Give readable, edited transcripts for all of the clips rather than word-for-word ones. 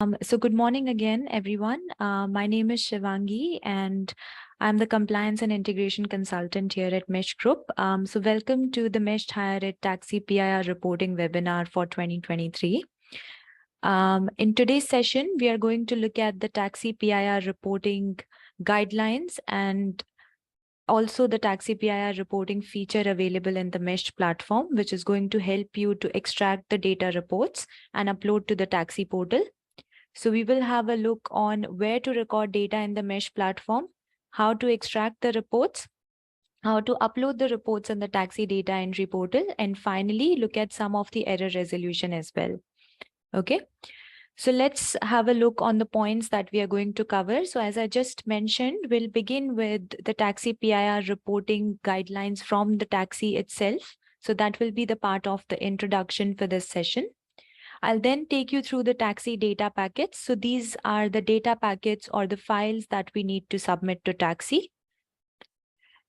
So good morning again, everyone. My name is Shivangi, and I'm the Compliance and Integration Consultant here at Mesh Group. So welcome to the Mesh HireIt Taxi PIR reporting webinar for 2023. In today's session, we are going to look at the Taxi PIR reporting guidelines and also the Taxi PIR reporting feature available in the Mesh platform, which is going to help you to extract the data reports and upload to the Taxi portal. So we will have a look on where to record data in the Mesh platform, how to extract the reports, how to upload the reports in the Taxi data entry portal, and finally look at some of the error resolution as well. Okay. So let's have a look on the points that we are going to cover. So as I just mentioned, we'll begin with the Taxi PIR reporting guidelines from the Taxi itself. So that will be the part of the introduction for this session. I'll then take you through the Taxi data packets. So these are the data packets or the files that we need to submit to Taxi.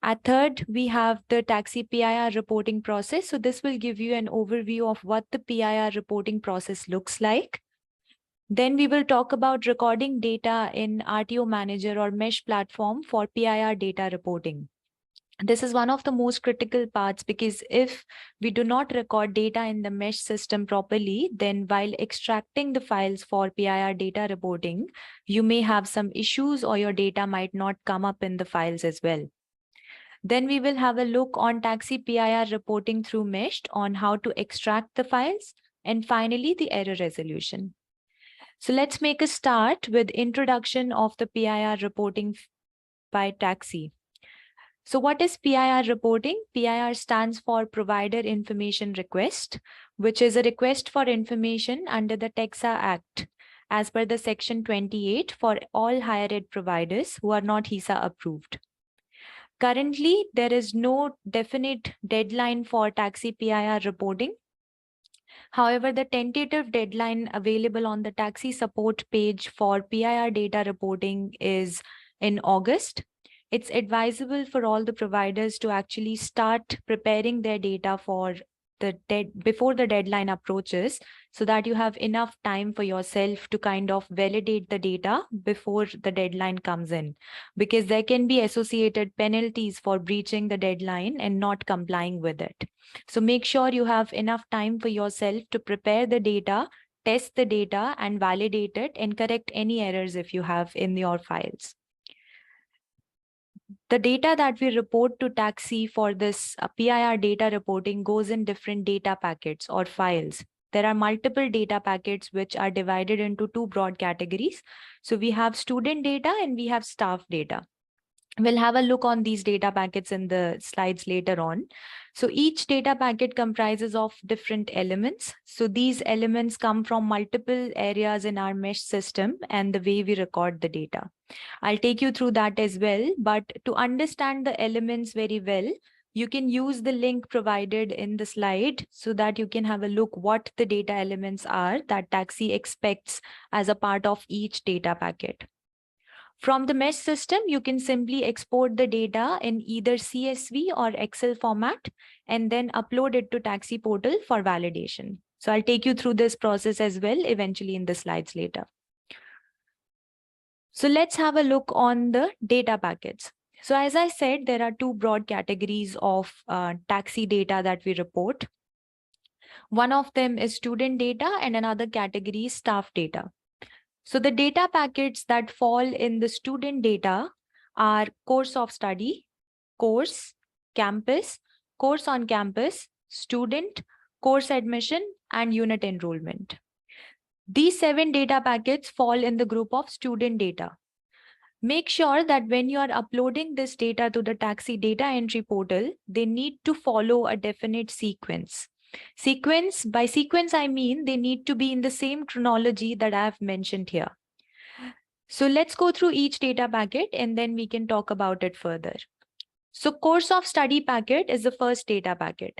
At third, we have the Taxi PIR reporting process. So this will give you an overview of what the PIR reporting process looks like. Then we will talk about recording data in RTO Manager or Mesh platform for PIR data reporting. This is one of the most critical parts because if we do not record data in the Mesh system properly, then while extracting the files for PIR data reporting, you may have some issues or your data might not come up in the files as well. Then we will have a look on Taxi PIR reporting through Mesh on how to extract the files, and finally the error resolution. So let's make a start with introduction of the PIR reporting by Taxi. So what is PIR reporting? PIR stands for Provider Information Request, which is a request for information under the TEXA Act, as per the Section 28 for all higher ed providers who are not HISA approved. Currently, there is no definite deadline for Taxi PIR reporting. However, the tentative deadline available on the Taxi support page for PIR data reporting is in August. It's advisable for all the providers to actually start preparing their data for before the deadline approaches, so that you have enough time for yourself to kind of validate the data before the deadline comes in, because there can be associated penalties for breaching the deadline and not complying with it. So make sure you have enough time for yourself to prepare the data, test the data and validate it, and correct any errors if you have in your files. The data that we report to Taxi for this PIR data reporting goes in different data packets or files. There are multiple data packets which are divided into two broad categories. So we have student data and we have staff data. We'll have a look on these data packets in the slides later on. So each data packet comprises of different elements. So these elements come from multiple areas in our Mesh system and the way we record the data. I'll take you through that as well. But to understand the elements very well, you can use the link provided in the slide so that you can have a look what the data elements are that Taxi expects as a part of each data packet. From the Mesh system, you can simply export the data in either CSV or Excel format and then upload it to Taxi portal for validation. So I'll take you through this process as well eventually in the slides later. So let's have a look on the data packets. So as I said, there are two broad categories of Taxi data that we report. One of them is student data and another category is staff data. So the data packets that fall in the student data are course of study, course, campus, course on campus, student, course admission, and unit enrollment. These 7 data packets fall in the group of student data. Make sure that when you are uploading this data to the Taxi data entry portal, they need to follow a definite sequence. By sequence, I mean they need to be in the same chronology that I have mentioned here. So let's go through each data packet and then we can talk about it further. So course of study packet is the first data packet.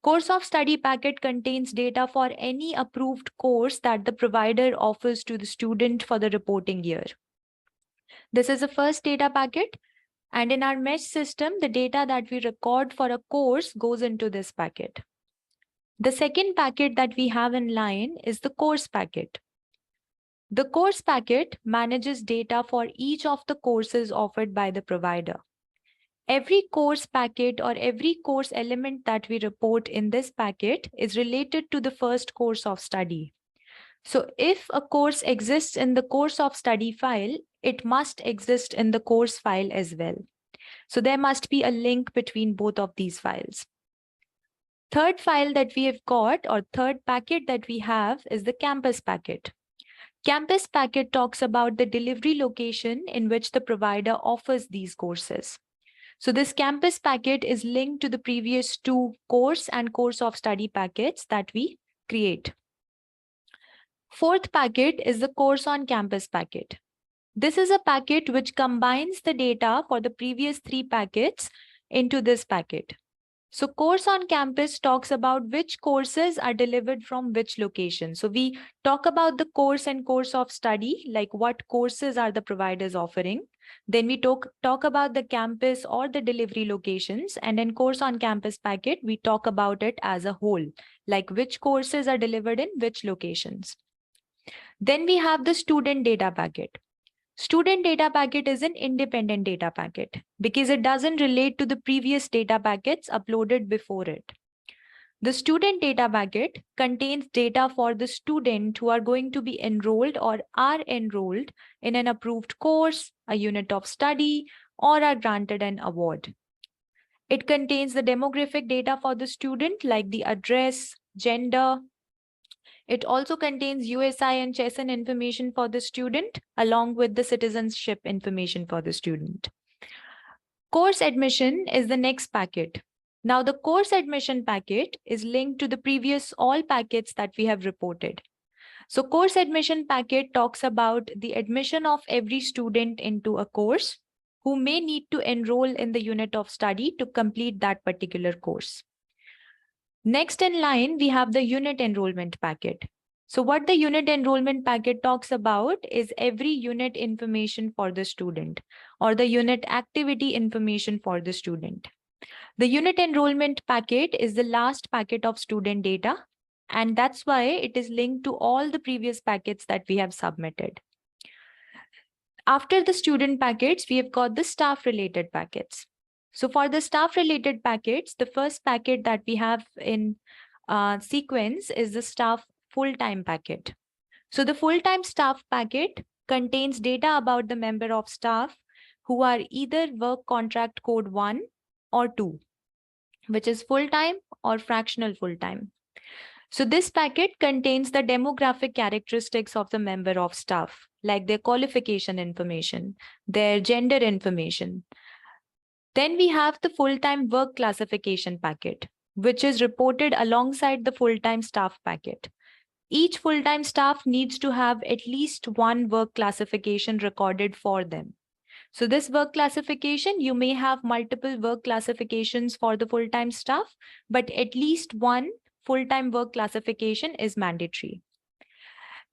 Course of study packet contains data for any approved course that the provider offers to the student for the reporting year. This is the first data packet. And in our Mesh system, the data that we record for a course goes into this packet. The second packet that we have in line is the course packet. The course packet manages data for each of the courses offered by the provider. Every course packet or every course element that we report in this packet is related to the first course of study. So if a course exists in the course of study file, it must exist in the course file as well. So there must be a link between both of these files. Third file that we have got, or third packet that we have, is the campus packet. Campus packet talks about the delivery location in which the provider offers these courses. So this campus packet is linked to the previous two course and course of study packets that we create. Fourth packet is the course on campus packet. This is a packet which combines the data for the previous three packets into this packet. So course on campus talks about which courses are delivered from which location. So we talk about the course and course of study, like what courses are the providers offering. Then we talk about the campus or the delivery locations. And in course on campus packet, we talk about it as a whole, like which courses are delivered in which locations. Then we have the student data packet. Student data packet is an independent data packet because it doesn't relate to the previous data packets uploaded before it. The student data packet contains data for the student who are going to be enrolled or are enrolled in an approved course, a unit of study, or are granted an award. It contains the demographic data for the student like the address, gender. It also contains USI and CHESN information for the student, along with the citizenship information for the student. Course admission is the next packet. Now, the course admission packet is linked to the previous all packets that we have reported. So course admission packet talks about the admission of every student into a course who may need to enroll in the unit of study to complete that particular course. Next in line, we have the unit enrollment packet. So what the unit enrollment packet talks about is every unit information for the student or the unit activity information for the student. The unit enrollment packet is the last packet of student data, and that's why it is linked to all the previous packets that we have submitted. After the student packets, we have got the staff related packets. So for the staff related packets, the first packet that we have in sequence is the staff full-time packet. So the full-time staff packet contains data about the member of staff who are either work contract code 1 or 2, which is full-time or fractional full-time. So this packet contains the demographic characteristics of the member of staff, like their qualification information, their gender information. Then we have the full-time work classification packet, which is reported alongside the full-time staff packet. Each full-time staff needs to have at least one work classification recorded for them. So this work classification, you may have multiple work classifications for the full-time staff, but at least one full-time work classification is mandatory.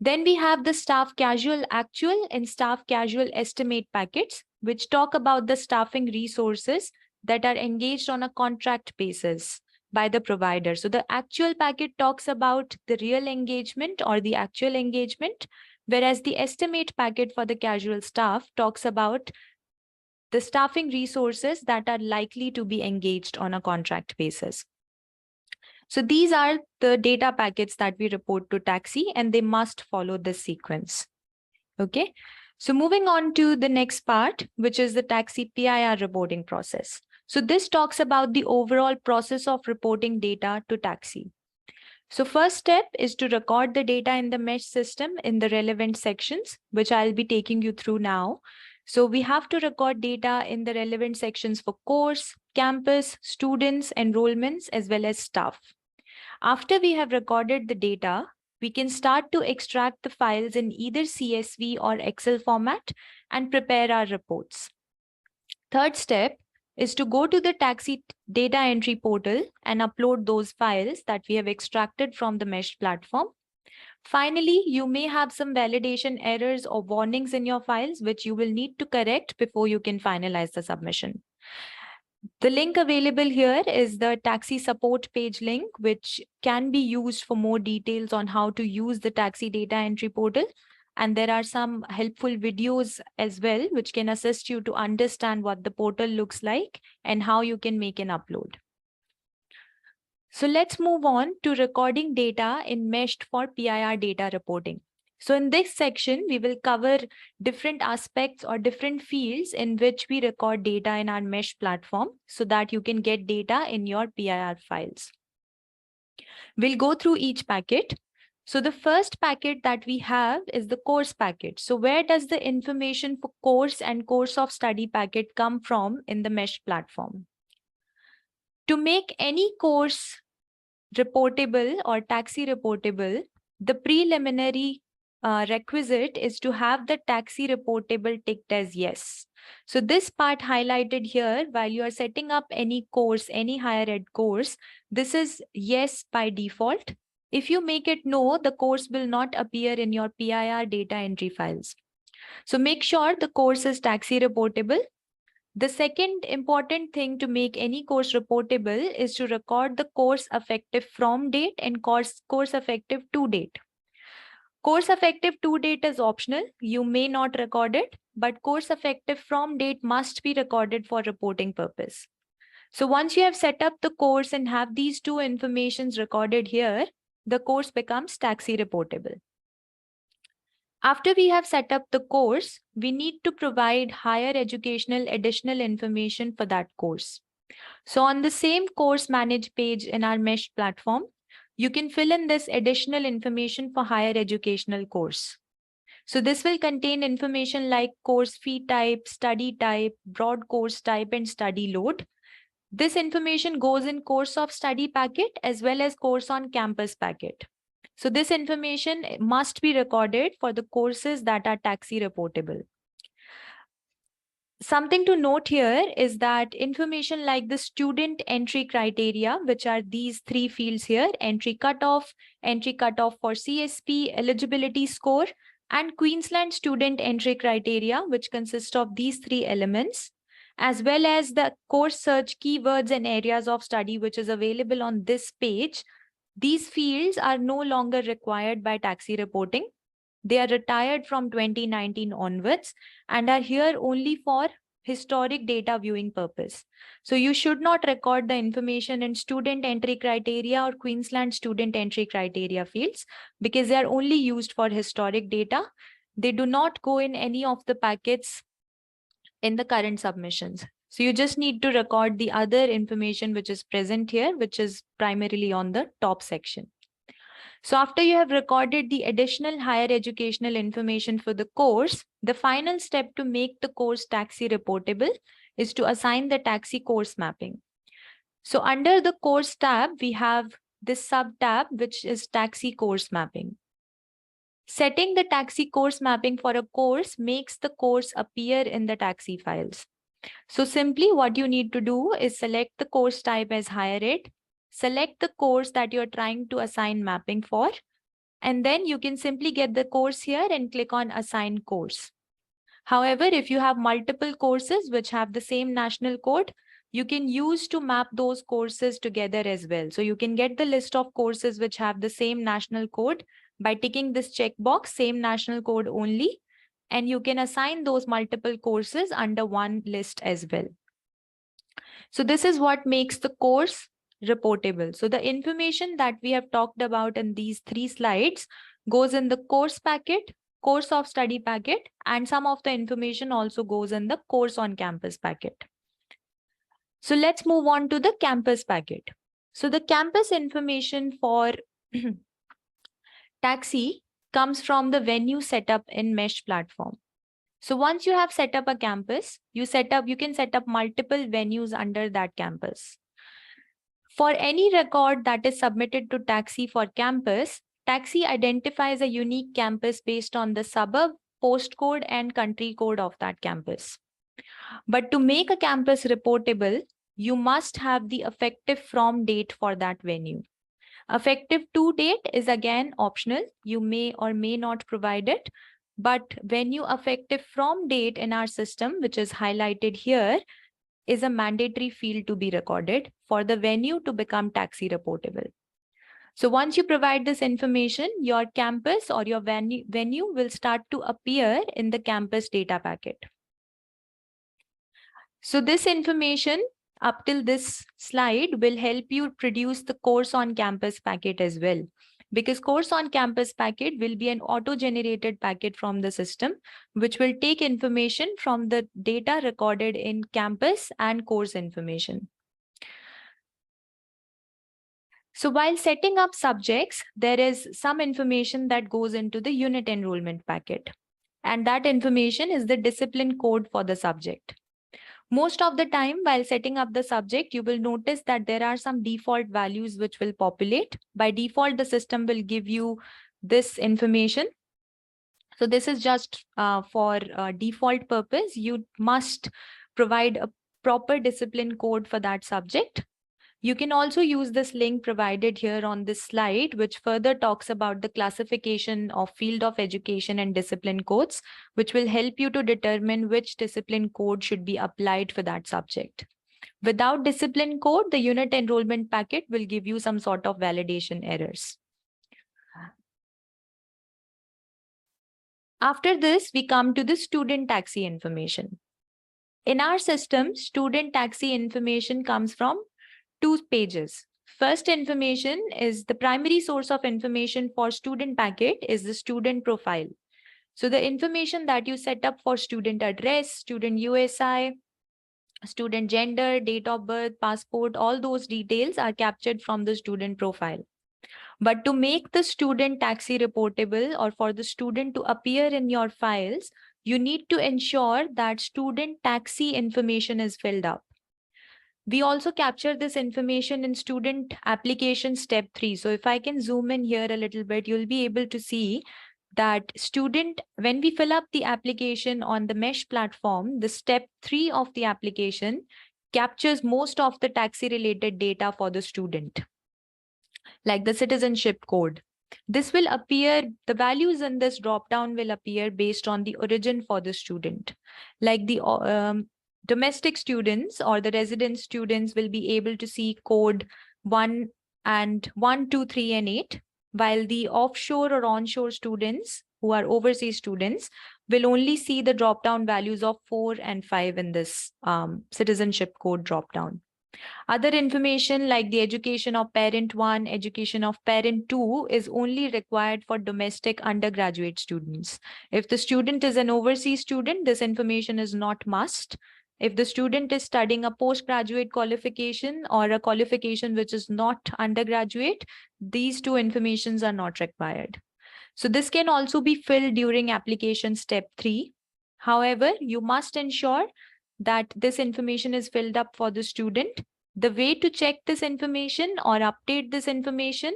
Then we have the staff casual actual and staff casual estimate packets, which talk about the staffing resources that are engaged on a contract basis by the provider. So the actual packet talks about the real engagement or the actual engagement, whereas the estimate packet for the casual staff talks about the staffing resources that are likely to be engaged on a contract basis. So these are the data packets that we report to Taxi, and they must follow this sequence. Okay, so moving on to the next part, which is the Taxi PIR reporting process. So this talks about the overall process of reporting data to Taxi. So first step is to record the data in the mesh system in the relevant sections, which I'll be taking you through now. So we have to record data in the relevant sections for course, campus, students, enrollments, as well as staff. After we have recorded the data, we can start to extract the files in either CSV or Excel format and prepare our reports. Third step is to go to the Taxi data entry portal and upload those files that we have extracted from the mesh platform. Finally, you may have some validation errors or warnings in your files, which you will need to correct before you can finalize the submission. The link available here is the Taxi support page link, which can be used for more details on how to use the Taxi data entry portal. And there are some helpful videos as well, which can assist you to understand what the portal looks like and how you can make an upload. So let's move on to recording data in Meshed for PIR data reporting. So in this section, we will cover different aspects or different fields in which we record data in our Mesh platform so that you can get data in your PIR files. We'll go through each packet. So the first packet that we have is the course packet. So where does the information for course and course of study packet come from in the Mesh platform? To make any course reportable or taxi reportable, the preliminary requisite is to have the taxi reportable ticked as yes. So this part highlighted here, while you are setting up any course, any higher ed course, this is yes by default. If you make it no, the course will not appear in your PIR data entry files. So make sure the course is taxi reportable. The second important thing to make any course reportable is to record the course effective from date and course effective to date. Course effective to date is optional. You may not record it, but course effective from date must be recorded for reporting purpose. So once you have set up the course and have these two informations recorded here, the course becomes taxi reportable. After we have set up the course, we need to provide higher educational additional information for that course. So on the same course manage page in our Mesh platform, you can fill in this additional information for higher educational course. So this will contain information like course fee type, study type, broad course type, and study load. This information goes in course of study packet as well as course on campus packet. So this information must be recorded for the courses that are taxi reportable. Something to note here is that information like the student entry criteria, which are these three fields here, entry cutoff for CSP, eligibility score, and Queensland student entry criteria, which consist of these three elements, as well as the course search keywords and areas of study, which is available on this page. These fields are no longer required by taxi reporting. They are retired from 2019 onwards and are here only for historic data viewing purpose. So you should not record the information in student entry criteria or Queensland student entry criteria fields because they are only used for historic data. They do not go in any of the packets in the current submissions. So you just need to record the other information which is present here, which is primarily on the top section. So after you have recorded the additional higher educational information for the course, the final step to make the course taxi reportable is to assign the taxi course mapping. So under the course tab, we have this sub tab, which is taxi course mapping. Setting the taxi course mapping for a course makes the course appear in the taxi files. So simply what you need to do is select the course type as higher ed, select the course that you're trying to assign mapping for, and then you can simply get the course here and click on assign course. However, if you have multiple courses which have the same national code, you can use to map those courses together as well. So you can get the list of courses which have the same national code by ticking this checkbox, same national code only, and you can assign those multiple courses under one list as well. So this is what makes the course reportable. So the information that we have talked about in these three slides goes in the course packet, course of study packet, and some of the information also goes in the course on campus packet. So let's move on to the campus packet. So the campus information for taxi comes from the venue setup in Mesh platform. So once you have set up a campus, you can set up multiple venues under that campus. For any record that is submitted to Taxi for campus, Taxi identifies a unique campus based on the suburb, postcode, and country code of that campus. But to make a campus reportable, you must have the effective from date for that venue. Effective to date is again optional. You may or may not provide it. But venue effective from date in our system, which is highlighted here, is a mandatory field to be recorded for the venue to become taxi reportable. So once you provide this information, your campus or your venue will start to appear in the campus data packet. So this information up till this slide will help you produce the course on campus packet as well. Because course on campus packet will be an auto-generated packet from the system, which will take information from the data recorded in campus and course information. So while setting up subjects, there is some information that goes into the unit enrollment packet. And that information is the discipline code for the subject. Most of the time, while setting up the subject, you will notice that there are some default values which will populate. By default, the system will give you this information. So this is just for default purpose. You must provide a proper discipline code for that subject. You can also use this link provided here on this slide, which further talks about the classification of field of education and discipline codes, which will help you to determine which discipline code should be applied for that subject. Without discipline code, the unit enrollment packet will give you some sort of validation errors. After this, we come to the student taxi information. In our system, student taxi information comes from 2 pages. First information is the primary source of information for student packet is the student profile. So the information that you set up for student address, student USI, student gender, date of birth, passport, all those details are captured from the student profile. But to make the student taxi reportable or for the student to appear in your files, you need to ensure that student taxi information is filled up. We also capture this information in student application step 3. So if I can zoom in here a little bit, you'll be able to see that when we fill up the application on the Mesh platform, the step 3 of the application captures most of the taxi related data for the student, like the citizenship code. This will appear, the values in this dropdown will appear based on the origin for the student. Like the domestic students or the resident students will be able to see code 1, 2, 3, and 8, while the offshore or onshore students who are overseas students will only see the drop-down values of 4 and 5 in this citizenship code drop-down. Other information like the education of parent 1, education of parent 2 is only required for domestic undergraduate students. If the student is an overseas student, this information is not must. If the student is studying a postgraduate qualification or a qualification which is not undergraduate, these two informations are not required. So this can also be filled during application step 3. However, you must ensure that this information is filled up for the student. The way to check this information or update this information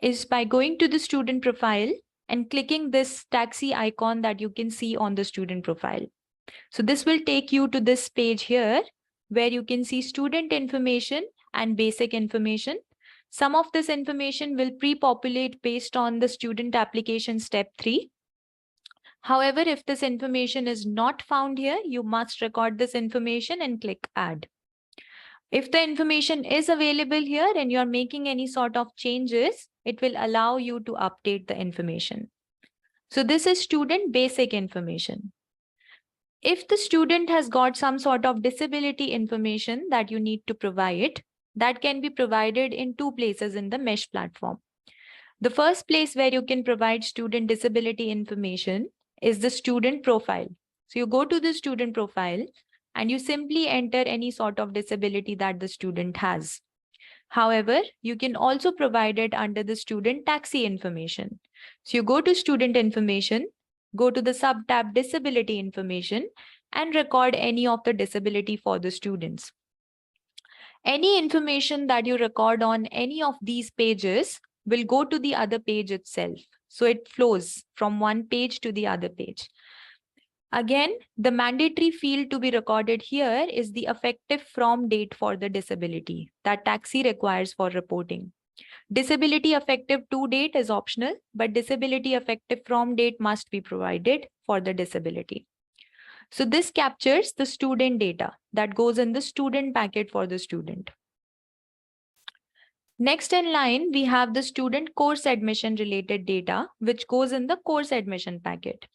is by going to the student profile and clicking this taxi icon that you can see on the student profile. So this will take you to this page here where you can see student information and basic information. Some of this information will pre-populate based on the student application step 3. However, if this information is not found here, you must record this information and click add. If the information is available here and you're making any sort of changes, it will allow you to update the information. So this is student basic information. If the student has got some sort of disability information that you need to provide, that can be provided in 2 places in the Mesh platform. The first place where you can provide student disability information is the student profile. So you go to the student profile and you simply enter any sort of disability that the student has. However, you can also provide it under the student taxi information. So you go to student information, go to the sub-tab disability information and record any of the disability for the students. Any information that you record on any of these pages will go to the other page itself. So it flows from one page to the other page. Again, the mandatory field to be recorded here is the effective from date for the disability that taxi requires for reporting. Disability effective to date is optional, but disability effective from date must be provided for the disability. So this captures the student data that goes in the student packet for the student. Next in line, we have the student course admission related data, which goes in the course admission packet.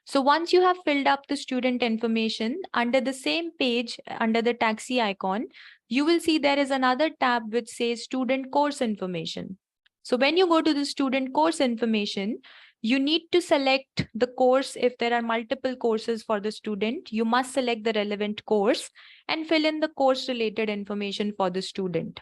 So once you have filled up the student information under the same page, under the taxi icon, you will see there is another tab which says student course information. So when you go to the student course information, you need to select the course. If there are multiple courses for the student, you must select the relevant course and fill in the course related information for the student.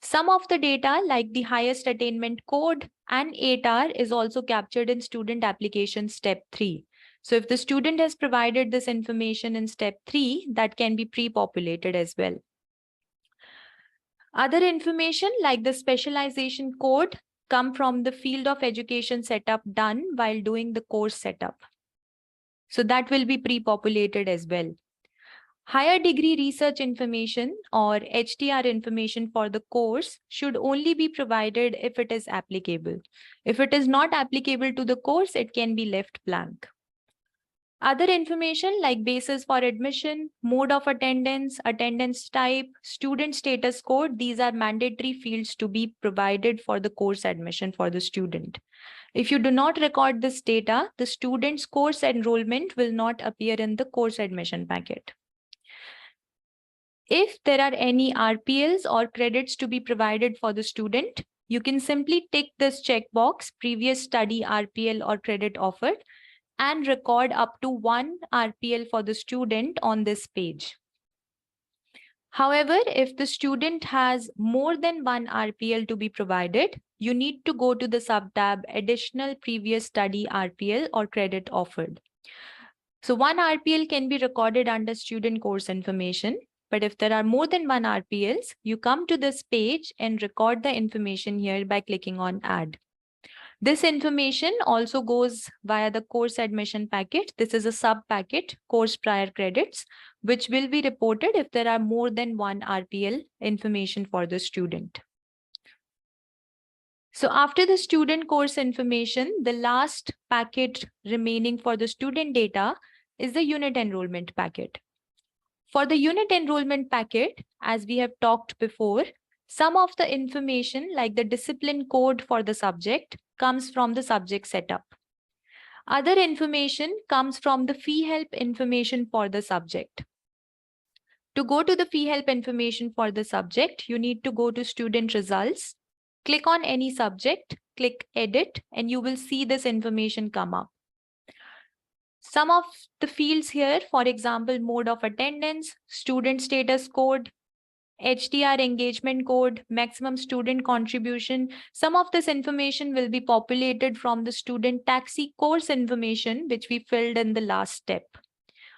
Some of the data like the highest attainment code and ATAR is also captured in student application step 3. So if the student has provided this information in step 3, that can be pre-populated as well. Other information like the specialization code come from the field of education setup done while doing the course setup. So that will be pre-populated as well. Higher degree research information or HTR information for the course should only be provided if it is applicable. If it is not applicable to the course, it can be left blank. Other information like basis for admission, mode of attendance, attendance type, student status code, these are mandatory fields to be provided for the course admission for the student. If you do not record this data, the student's course enrollment will not appear in the course admission packet. If there are any RPLs or credits to be provided for the student, you can simply tick this checkbox, previous study RPL or credit offered, and record up to 1 RPL for the student on this page. However, if the student has more than 1 RPL to be provided, you need to go to the sub-tab Additional Previous Study RPL or Credit Offered. So 1 RPL can be recorded under Student Course Information. But if there are more than 1 RPLs, you come to this page and record the information here by clicking on Add. This information also goes via the course admission packet. This is a sub-packet, course prior credits, which will be reported if there are more than 1 RPL information for the student. So after the student course information, the last packet remaining for the student data is the unit enrollment packet. For the unit enrollment packet, as we have talked before, some of the information like the discipline code for the subject comes from the subject setup. Other information comes from the fee help information for the subject. To go to the fee help information for the subject, you need to go to student results, click on any subject, click edit, and you will see this information come up. Some of the fields here, for example, mode of attendance, student status code, HTR engagement code, maximum student contribution. Some of this information will be populated from the student taxi course information, which we filled in the last step.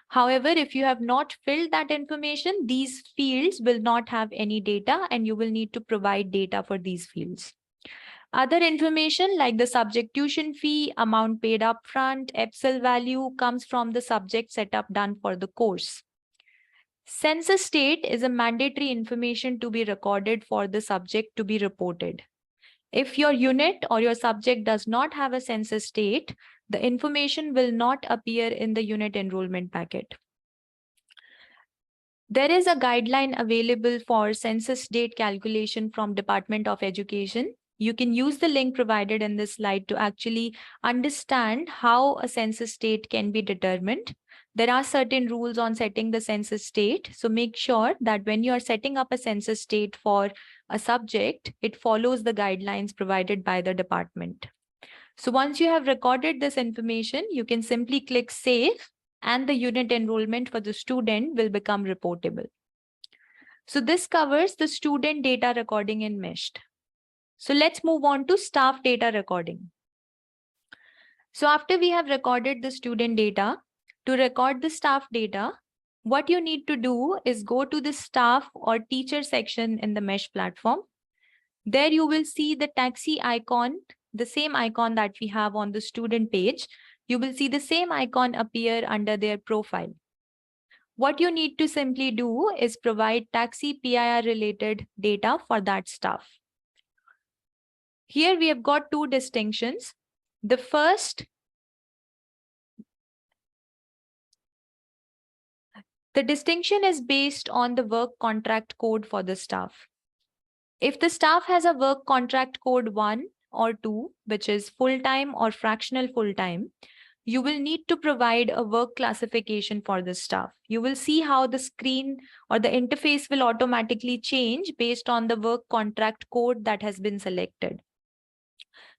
However, if you have not filled that information, these fields will not have any data and you will need to provide data for these fields. Other information like the subject tuition fee, amount paid upfront, EPSIL value comes from the subject setup done for the course. Census state is a mandatory information to be recorded for the subject to be reported. If your unit or your subject does not have a census state, the information will not appear in the unit enrollment packet. There is a guideline available for census date calculation from Department of Education. You can use the link provided in this slide to actually understand how a census date can be determined. There are certain rules on setting the census date. So make sure that when you are setting up a census date for a subject, it follows the guidelines provided by the department. So once you have recorded this information, you can simply click Save and the unit enrollment for the student will become reportable. So this covers the student data recording in MEST. So let's move on to staff data recording. So after we have recorded the student data, to record the staff data, what you need to do is go to the staff or teacher section in the MESH platform. There you will see the taxi icon, the same icon that we have on the student page. You will see the same icon appear under their profile. What you need to simply do is provide taxi PIR related data for that staff. Here we have got two distinctions. The first, the distinction is based on the work contract code for the staff. If the staff has a work contract code 1 or 2, which is full-time or fractional full-time, you will need to provide a work classification for the staff. You will see how the screen or the interface will automatically change based on the work contract code that has been selected.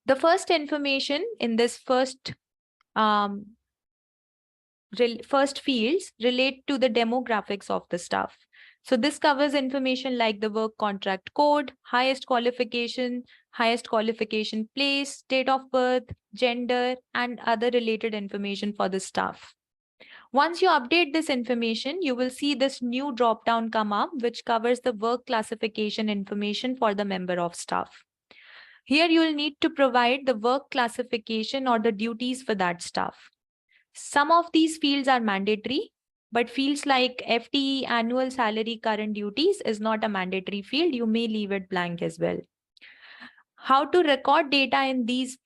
The first information in this first fields relate to the demographics of the staff. So this covers information like the work contract code, highest qualification place, date of birth, gender, and other related information for the staff. Once you update this information, you will see this new drop-down come up, which covers the work classification information for the member of staff. Here you will need to provide the work classification or the duties for that staff. Some of these fields are mandatory, but fields like FTE, annual salary, current duties is not a mandatory field. You may leave it blank as well. How to record data in these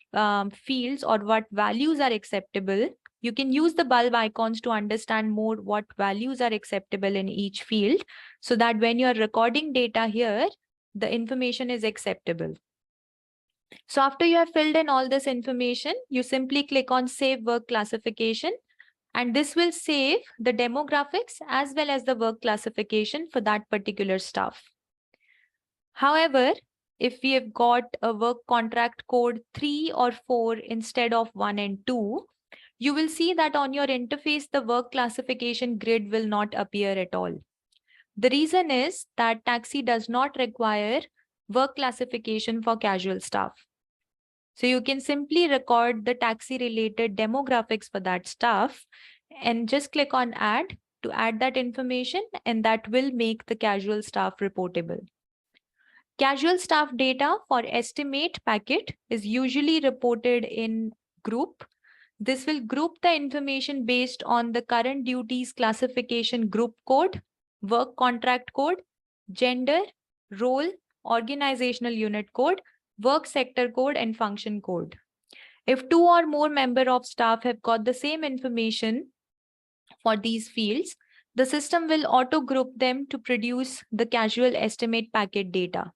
fields or what values are acceptable? You can use the bulb icons to understand more what values are acceptable in each field, so that when you're recording data here, the information is acceptable. So after you have filled in all this information, you simply click on Save Work Classification, and this will save the demographics as well as the work classification for that particular staff. However, if we have got a work contract code 3 or 4 instead of 1 and 2, you will see that on your interface, the work classification grid will not appear at all. The reason is that Taxi does not require work classification for casual staff. So you can simply record the Taxi related demographics for that staff and just click on Add to add that information, and that will make the casual staff reportable. Casual staff data for estimate packet is usually reported in group. This will group the information based on the current duties classification group code, work contract code, gender, role, organizational unit code, work sector code, and function code. If 2 or more members of staff have got the same information for these fields, the system will auto group them to produce the casual estimate packet data.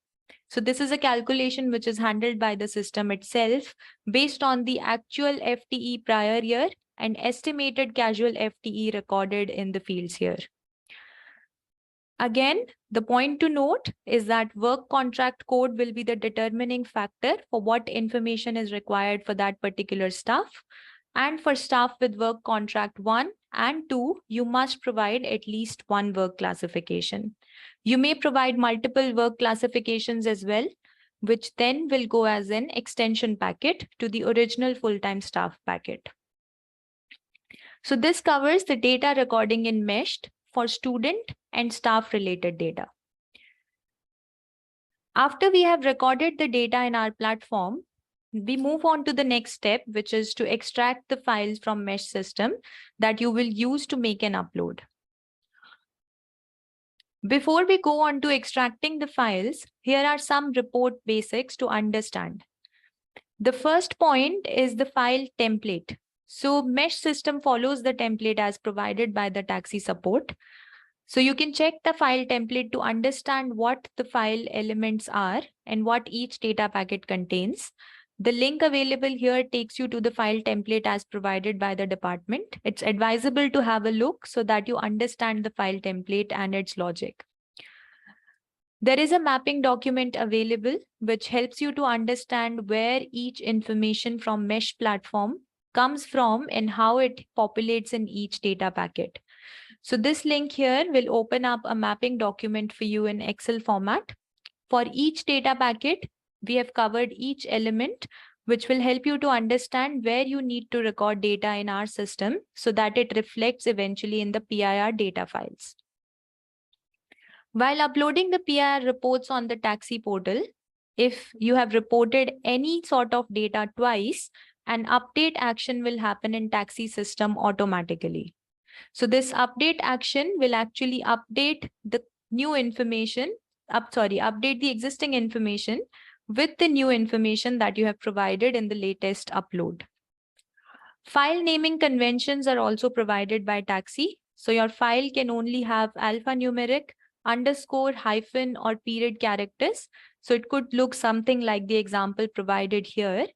So this is a calculation which is handled by the system itself based on the actual FTE prior year and estimated casual FTE recorded in the fields here. Again, the point to note is that work contract code will be the determining factor for what information is required for that particular staff. And for staff with work contract 1 and 2, you must provide at least one work classification. You may provide multiple work classifications as well, which then will go as an extension packet to the original full-time staff packet. So this covers the data recording in Meshed for student and staff related data. After we have recorded the data in our platform, we move on to the next step, which is to extract the files from Mesh system that you will use to make an upload. Before we go on to extracting the files, here are some report basics to understand. The first point is the file template. So Mesh system follows the template as provided by the Taxi support. So you can check the file template to understand what the file elements are and what each data packet contains. The link available here takes you to the file template as provided by the department. It's advisable to have a look so that you understand the file template and its logic. There is a mapping document available which helps you to understand where each information from Mesh platform comes from and how it populates in each data packet. So this link here will open up a mapping document for you in Excel format. For each data packet, we have covered each element, which will help you to understand where you need to record data in our system so that it reflects eventually in the PIR data files. While uploading the PIR reports on the Taxi portal, if you have reported any sort of data twice, an update action will happen in Taxi system automatically. So this update action will actually update the new information, update the existing information with the new information that you have provided in the latest upload. File naming conventions are also provided by Taxi. So your file can only have alphanumeric, underscore, hyphen, or period characters. So it could look something like the example provided here.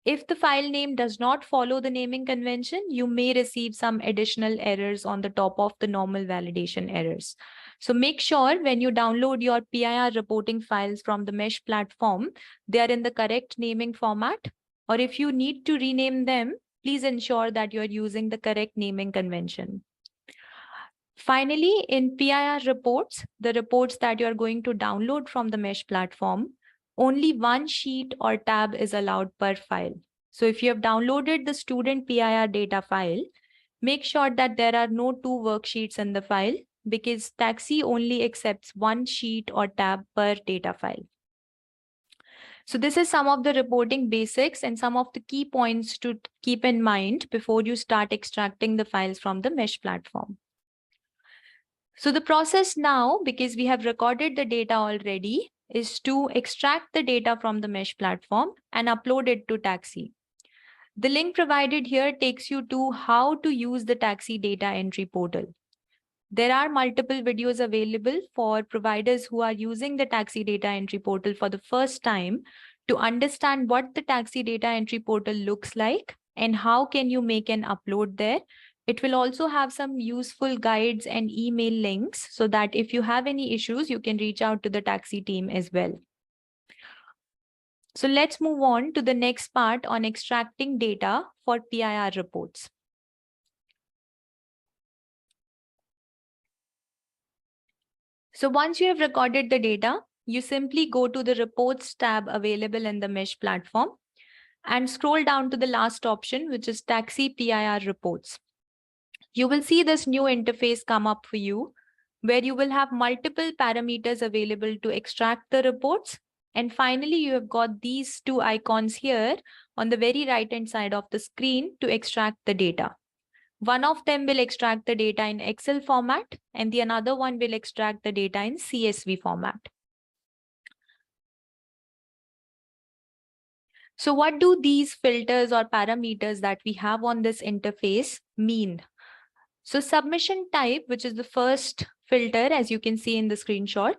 If the file name does not follow the naming convention, you may receive some additional errors on the top of the normal validation errors. So make sure when you download your PIR reporting files from the Mesh platform, they are in the correct naming format. Or if you need to rename them, please ensure that you are using the correct naming convention. Finally, in PIR reports, the reports that you are going to download from the Mesh platform, only one sheet or tab is allowed per file. So if you have downloaded the student PIR data file, make sure that there are no two worksheets in the file because Taxi only accepts one sheet or tab per data file. So this is some of the reporting basics and some of the key points to keep in mind before you start extracting the files from the Mesh platform. So the process now, because we have recorded the data already, is to extract the data from the Mesh platform and upload it to Taxi. The link provided here takes you to how to use the Taxi data entry portal. There are multiple videos available for providers who are using the Taxi data entry portal for the first time to understand what the Taxi data entry portal looks like and how can you make an upload there. It will also have some useful guides and email links so that if you have any issues, you can reach out to the Taxi team as well. So let's move on to the next part on extracting data for PIR reports. So once you have recorded the data, you simply go to the reports tab available in the Mesh platform and scroll down to the last option, which is Taxi PIR reports. You will see this new interface come up for you, where you will have multiple parameters available to extract the reports. And finally, you have got these two icons here on the very right-hand side of the screen to extract the data. One of them will extract the data in Excel format, and the another one will extract the data in CSV format. So what do these filters or parameters that we have on this interface mean? So submission type, which is the first filter, as you can see in the screenshot,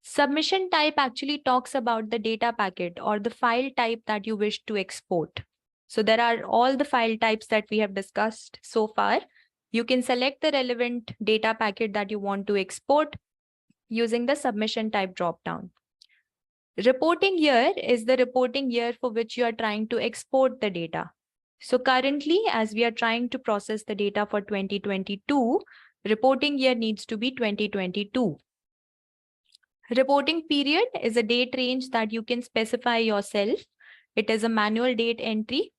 submission type actually talks about the data packet or the file type that you wish to export. So there are all the file types that we have discussed so far. You can select the relevant data packet that you want to export using the submission type dropdown. Reporting year is the reporting year for which you are trying to export the data. So currently, as we are trying to process the data for 2022, reporting year needs to be 2022. Reporting period is a date range that you can specify yourself. It is a manual date entry.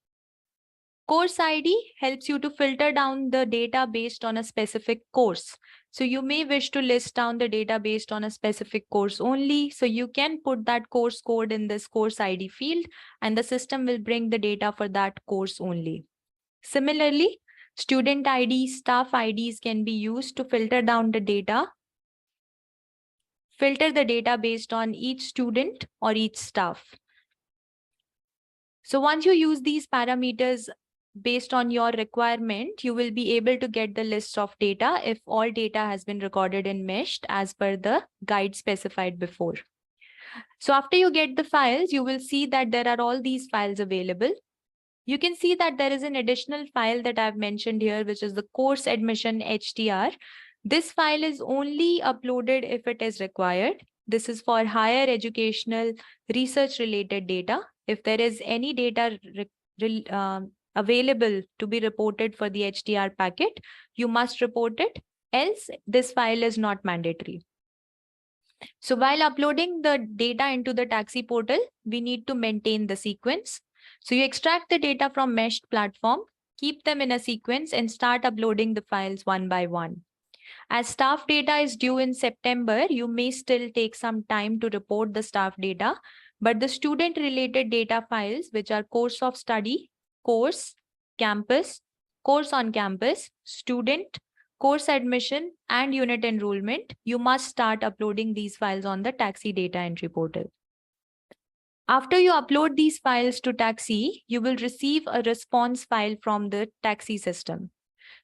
Course ID helps you to filter down the data based on a specific course. So you may wish to list down the data based on a specific course only. So you can put that course code in this course ID field and the system will bring the data for that course only. Similarly, student ID, staff IDs can be used to filter down the data. Filter the data based on each student or each staff. So once you use these parameters based on your requirement, you will be able to get the list of data if all data has been recorded in Meshed as per the guide specified before. So after you get the files, you will see that there are all these files available. You can see that there is an additional file that I've mentioned here, which is the course admission HTR. This file is only uploaded if it is required. This is for higher educational research related data. If there is any data available to be reported for the HTR packet, you must report it, else this file is not mandatory. So while uploading the data into the Taxi portal, we need to maintain the sequence. So you extract the data from Meshed platform, keep them in a sequence and start uploading the files one by one. As staff data is due in September, you may still take some time to report the staff data, but the student related data files, which are course of study, course, campus, course on campus, student, course admission, and unit enrollment, you must start uploading these files on the Taxi data entry portal. After you upload these files to Taxi, you will receive a response file from the Taxi system.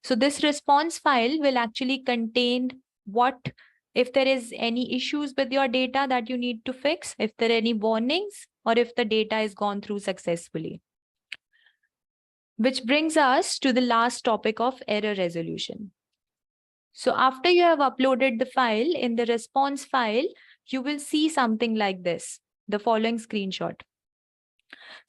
So this response file will actually contain what if there is any issues with your data that you need to fix, if there are any warnings, or if the data is gone through successfully. Which brings us to the last topic of error resolution. So after you have uploaded the file, in the response file, you will see something like this, the following screenshot.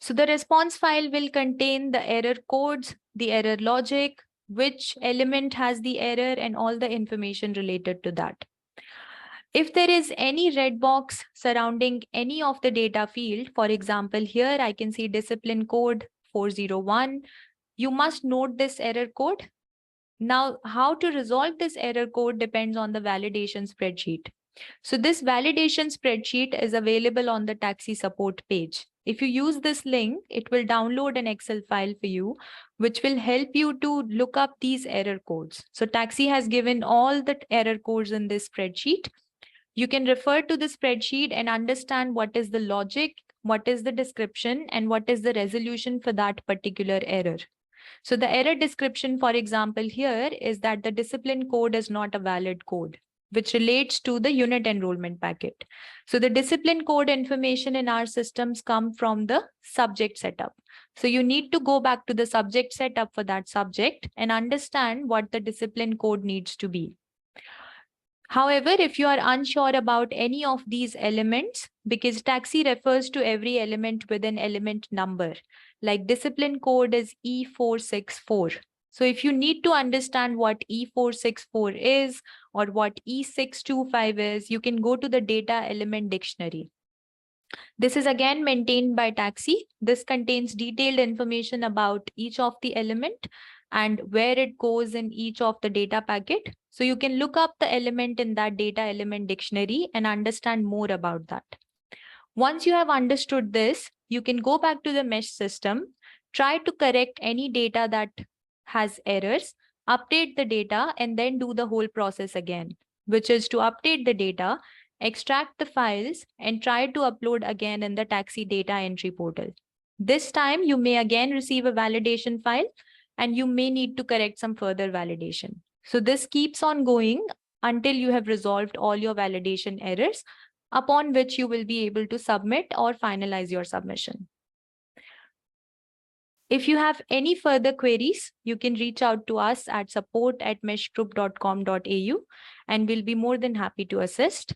So the response file will contain the error codes, the error logic, which element has the error, and all the information related to that. If there is any red box surrounding any of the data field, for example, here I can see discipline code 401, you must note this error code. Now, how to resolve this error code depends on the validation spreadsheet. So this validation spreadsheet is available on the Taxi support page. If you use this link, it will download an Excel file for you, which will help you to look up these error codes. So Taxi has given all the error codes in this spreadsheet. You can refer to the spreadsheet and understand what is the logic, what is the description, and what is the resolution for that particular error. So the error description, for example, here is that the discipline code is not a valid code, which relates to the unit enrollment packet. So the discipline code information in our systems come from the subject setup. So you need to go back to the subject setup for that subject and understand what the discipline code needs to be. However, if you are unsure about any of these elements, because Taxi refers to every element with an element number, like discipline code is E464. So if you need to understand what E464 is or what E625 is, you can go to the data element dictionary. This is again maintained by Taxi. This contains detailed information about each of the element and where it goes in each of the data packet. So you can look up the element in that data element dictionary and understand more about that. Once you have understood this, you can go back to the mesh system, try to correct any data that has errors, update the data, and then do the whole process again, which is to update the data, extract the files, and try to upload again in the Taxi data entry portal. This time, you may again receive a validation file, and you may need to correct some further validation. So this keeps on going until you have resolved all your validation errors, upon which you will be able to submit or finalize your submission. If you have any further queries, you can reach out to us at support@meshgroup.com.au, and we'll be more than happy to assist.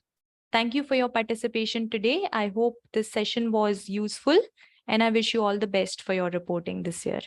Thank you for your participation today. I hope this session was useful, and I wish you all the best for your reporting this year.